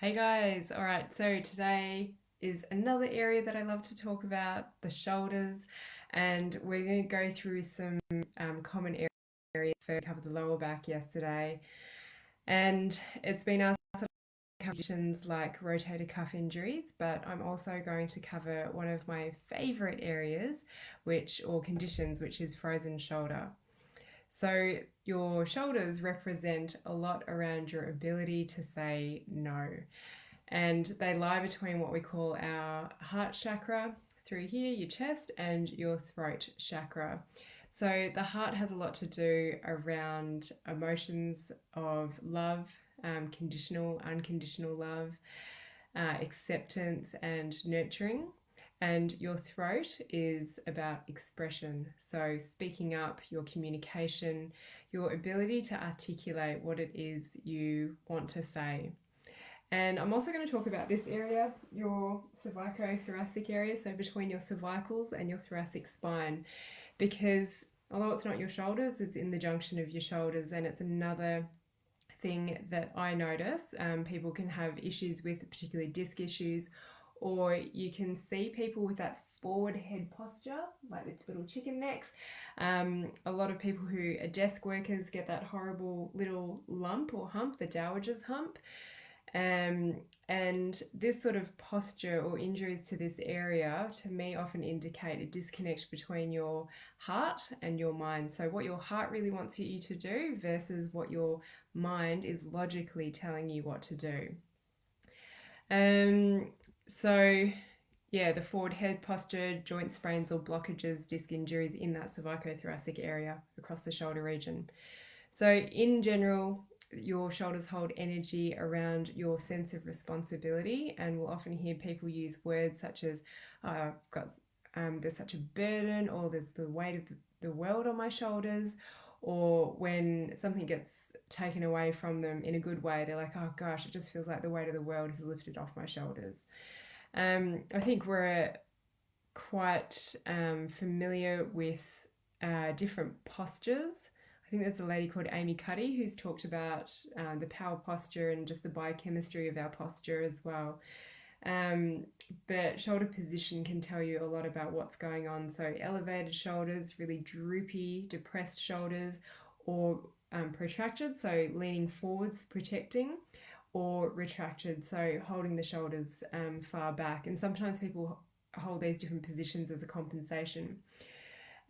Hey guys, all right, so today is another area that I love to talk about, the shoulders, and we're going to go through some common areas. We covered the lower back yesterday, and it's been asked to cover conditions like rotator cuff injuries, but I'm also going to cover one of my favorite areas, or conditions, which is frozen shoulder. So your shoulders represent a lot around your ability to say no. And they lie between what we call our heart chakra through here, your chest, and your throat chakra. So the heart has a lot to do around emotions of love, conditional, unconditional love, acceptance, and nurturing. And your throat is about expression. So, speaking up, your communication, your ability to articulate what it is you want to say. And I'm also going to talk about this area, your cervico-thoracic area, so between your cervicals and your thoracic spine, because although it's not your shoulders, it's in the junction of your shoulders, and it's another thing that I notice people can have issues with, particularly disc issues, or you can see people with that forward head posture, like the little chicken necks. A lot of people who are desk workers get that horrible little lump or hump, the dowager's hump. And this sort of posture or injuries to this area, to me, often indicate a disconnect between your heart and your mind. So what your heart really wants you to do versus what your mind is logically telling you what to do. So yeah, the forward head posture, joint sprains or blockages, disc injuries in that cervico-thoracic area across the shoulder region. So in general, your shoulders hold energy around your sense of responsibility, and we'll often hear people use words such as there's such a burden, or there's the weight of the world on my shoulders, or when something gets taken away from them in a good way, they're like, oh gosh, it just feels like the weight of the world is lifted off my shoulders. I think we're quite familiar with different postures. I think there's a lady called Amy Cuddy who's talked about the power posture and just the biochemistry of our posture as well. But shoulder position can tell you a lot about what's going on. So elevated shoulders, really droopy, depressed shoulders, or protracted, so leaning forwards, protecting, or retracted, so holding the shoulders far back. And sometimes people hold these different positions as a compensation.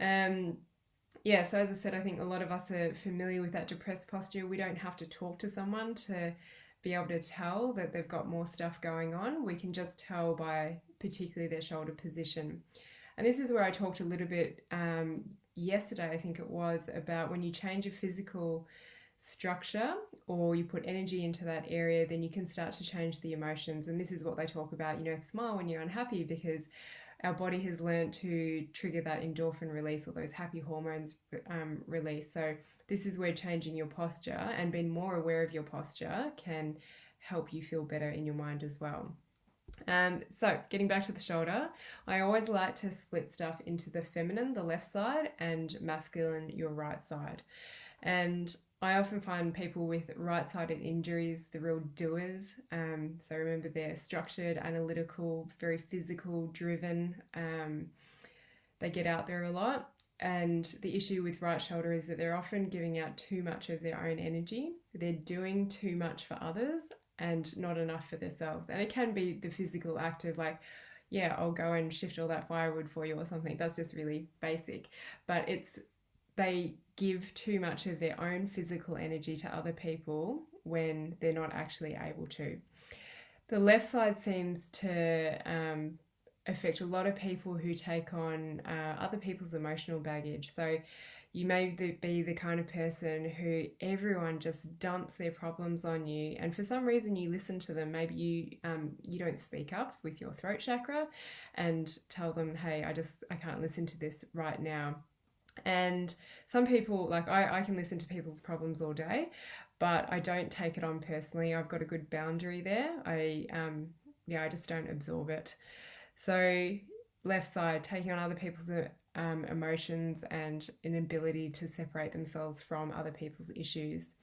Yeah, so as I said, I think a lot of us are familiar with that depressed posture. We don't have to talk to someone to be able to tell that they've got more stuff going on. We can just tell by particularly their shoulder position. And this is where I talked a little bit yesterday, I think it was, about when you change your physical structure or you put energy into that area, then you can start to change the emotions. And this is what they talk about, smile when you're unhappy, because our body has learned to trigger that endorphin release, or those happy hormones release. So this is where changing your posture and being more aware of your posture can help you feel better in your mind as well. So getting back to the shoulder, I always like to split stuff into the feminine, the left side, and masculine, your right side. And I often find people with right-sided injuries, the real doers. So remember, they're structured, analytical, very physical, driven. They get out there a lot. And the issue with right shoulder is that they're often giving out too much of their own energy. They're doing too much for others and not enough for themselves. And it can be the physical act of like, yeah, I'll go and shift all that firewood for you or something. That's just really basic. But they give too much of their own physical energy to other people when they're not actually able to. The left side seems to affect a lot of people who take on other people's emotional baggage. So you may be the kind of person who everyone just dumps their problems on you, and for some reason you listen to them. Maybe you don't speak up with your throat chakra and tell them, hey, I can't listen to this right now. And some people, like I can listen to people's problems all day, but I don't take it on personally. I've got a good boundary there. I just don't absorb it. So left side, taking on other people's emotions and an ability to separate themselves from other people's issues.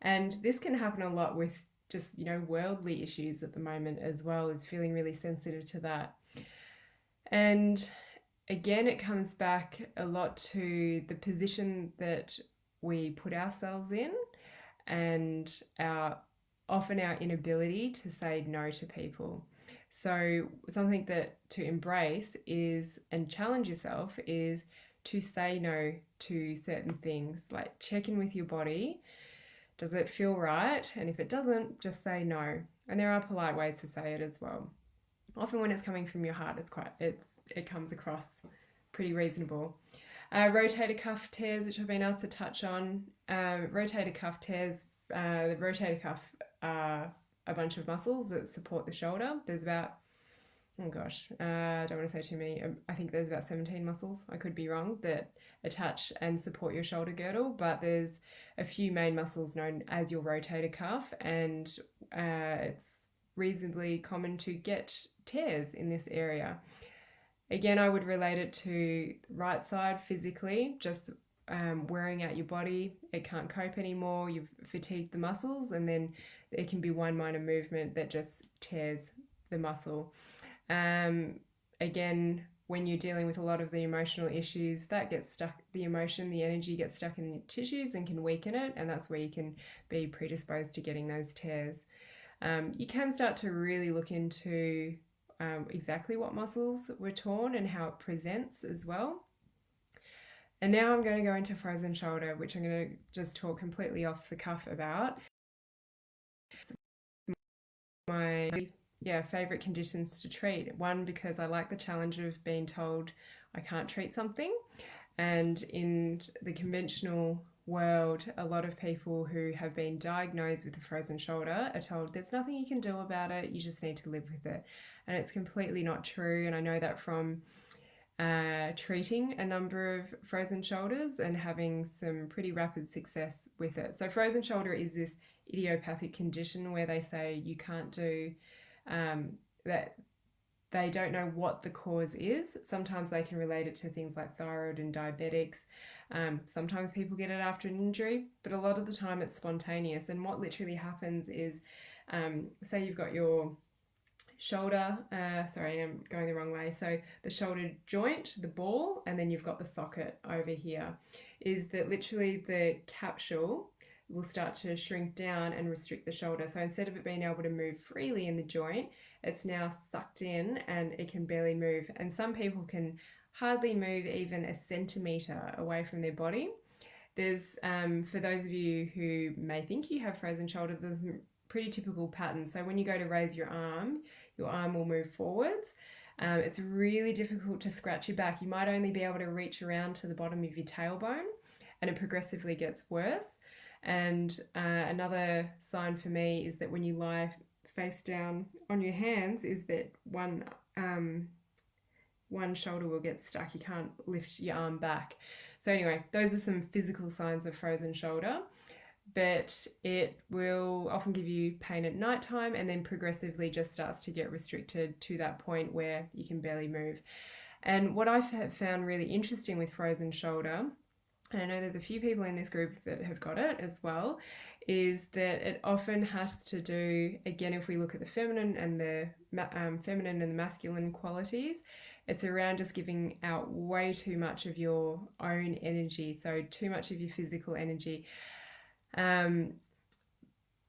And this can happen a lot with just, worldly issues at the moment as well, is feeling really sensitive to that. And again, it comes back a lot to the position that we put ourselves in, and often our inability to say no to people. So something that to embrace is, and challenge yourself, is to say no to certain things. Like, check in with your body. Does it feel right? And if it doesn't, just say no. And there are polite ways to say it as well. Often when it's coming from your heart, it comes across pretty reasonable. Rotator cuff tears, which I've been asked to touch on. Rotator cuff tears, the rotator cuff are a bunch of muscles that support the shoulder. There's about, I don't want to say too many. I think there's about 17 muscles, I could be wrong, that attach and support your shoulder girdle, but there's a few main muscles known as your rotator cuff, and it's reasonably common to get tears in this area. Again, I would relate it to right side physically, just wearing out your body. It can't cope anymore. You've fatigued the muscles, and then it can be one minor movement that just tears the muscle. Again, when you're dealing with a lot of the emotional issues, that gets stuck, the energy gets stuck in the tissues and can weaken it, and that's where you can be predisposed to getting those tears. You can start to really look into exactly what muscles were torn and how it presents as well. And now I'm going to go into frozen shoulder, which I'm going to just talk completely off the cuff about. My favorite conditions to treat. One, because I like the challenge of being told I can't treat something. And in the conventional world, a lot of people who have been diagnosed with a frozen shoulder are told there's nothing you can do about it, you just need to live with it. And it's completely not true. And I know that from treating a number of frozen shoulders and having some pretty rapid success with it. So frozen shoulder is this idiopathic condition where they say you can't do that. They don't know what the cause is. Sometimes they can relate it to things like thyroid and diabetics. Sometimes people get it after an injury, but a lot of the time it's spontaneous. And what literally happens is, say you've got your shoulder, sorry, I'm going the wrong way. So the shoulder joint, the ball, and then you've got the socket over here, is that literally the capsule will start to shrink down and restrict the shoulder. So instead of it being able to move freely in the joint, it's now sucked in and it can barely move. And some people can hardly move even a centimetre away from their body. There's, for those of you who may think you have frozen shoulder, there's a pretty typical pattern. So when you go to raise your arm will move forwards. It's really difficult to scratch your back. You might only be able to reach around to the bottom of your tailbone, and it progressively gets worse. And another sign for me is that when you lie face down on your hands, is that one shoulder will get stuck. You can't lift your arm back. So anyway, those are some physical signs of frozen shoulder, but it will often give you pain at nighttime and then progressively just starts to get restricted to that point where you can barely move. And what I've found really interesting with frozen shoulder, and I know there's a few people in this group that have got it as well, is that it often has to do, again, if we look at the feminine and the masculine qualities, it's around just giving out way too much of your own energy, so too much of your physical energy.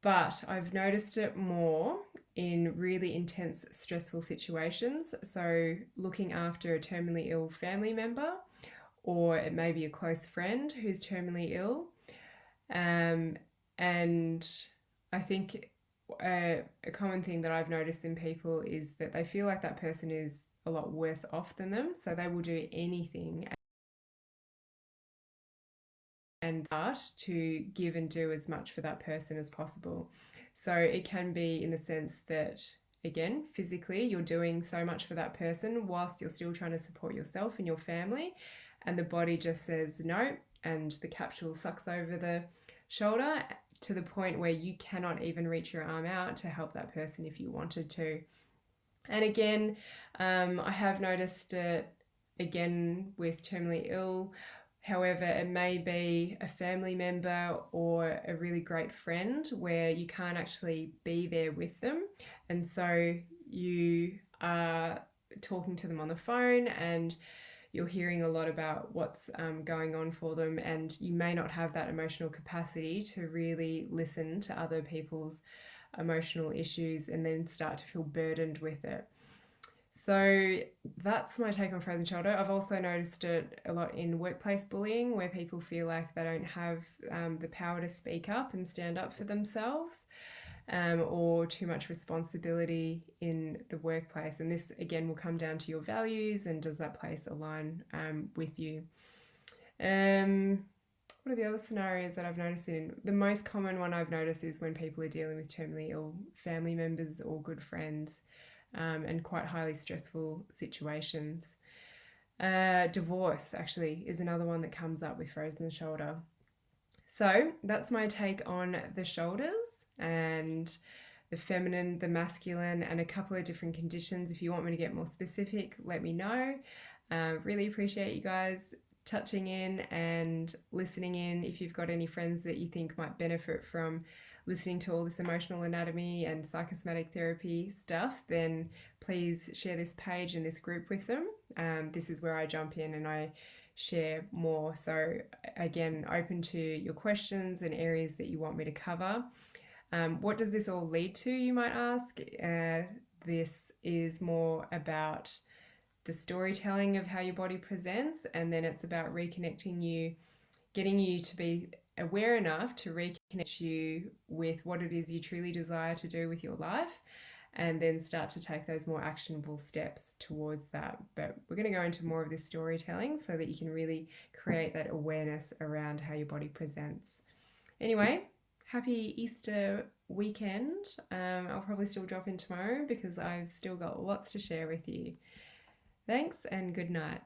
But I've noticed it more in really intense, stressful situations. So looking after a terminally ill family member, or it may be a close friend who's terminally ill. And I think a common thing that I've noticed in people is that they feel like that person is a lot worse off than them. So they will do anything and start to give and do as much for that person as possible. So it can be in the sense that, again, physically you're doing so much for that person whilst you're still trying to support yourself and your family, and the body just says no, and the capsule sucks over the shoulder to the point where you cannot even reach your arm out to help that person if you wanted to. And again, I have noticed it again with terminally ill However, it may be a family member or a really great friend where you can't actually be there with them. And so you are talking to them on the phone and you're hearing a lot about what's going on for them, and you may not have that emotional capacity to really listen to other people's emotional issues and then start to feel burdened with it. So that's my take on frozen shoulder. I've also noticed it a lot in workplace bullying where people feel like they don't have the power to speak up and stand up for themselves, or too much responsibility in the workplace. And this again will come down to your values and does that place align with you. What are the other scenarios that I've noticed in? The most common one I've noticed is when people are dealing with terminally ill family members or good friends, and quite highly stressful situations. Divorce actually is another one that comes up with frozen shoulder. So that's my take on the shoulders and the feminine, the masculine, and a couple of different conditions. If you want me to get more specific, let me know. Really appreciate you guys touching in and listening in. If you've got any friends that you think might benefit from listening to all this emotional anatomy and psychosomatic therapy stuff, then please share this page and this group with them. This is where I jump in and I share more. So again, open to your questions and areas that you want me to cover. What does this all lead to, you might ask? This is more about the storytelling of how your body presents, and then it's about reconnecting you, getting you to be aware enough to reconnect you with what it is you truly desire to do with your life, and then start to take those more actionable steps towards that. But we're going to go into more of this storytelling so that you can really create that awareness around how your body presents. Anyway, happy Easter weekend. I'll probably still drop in tomorrow because I've still got lots to share with you. Thanks and good night.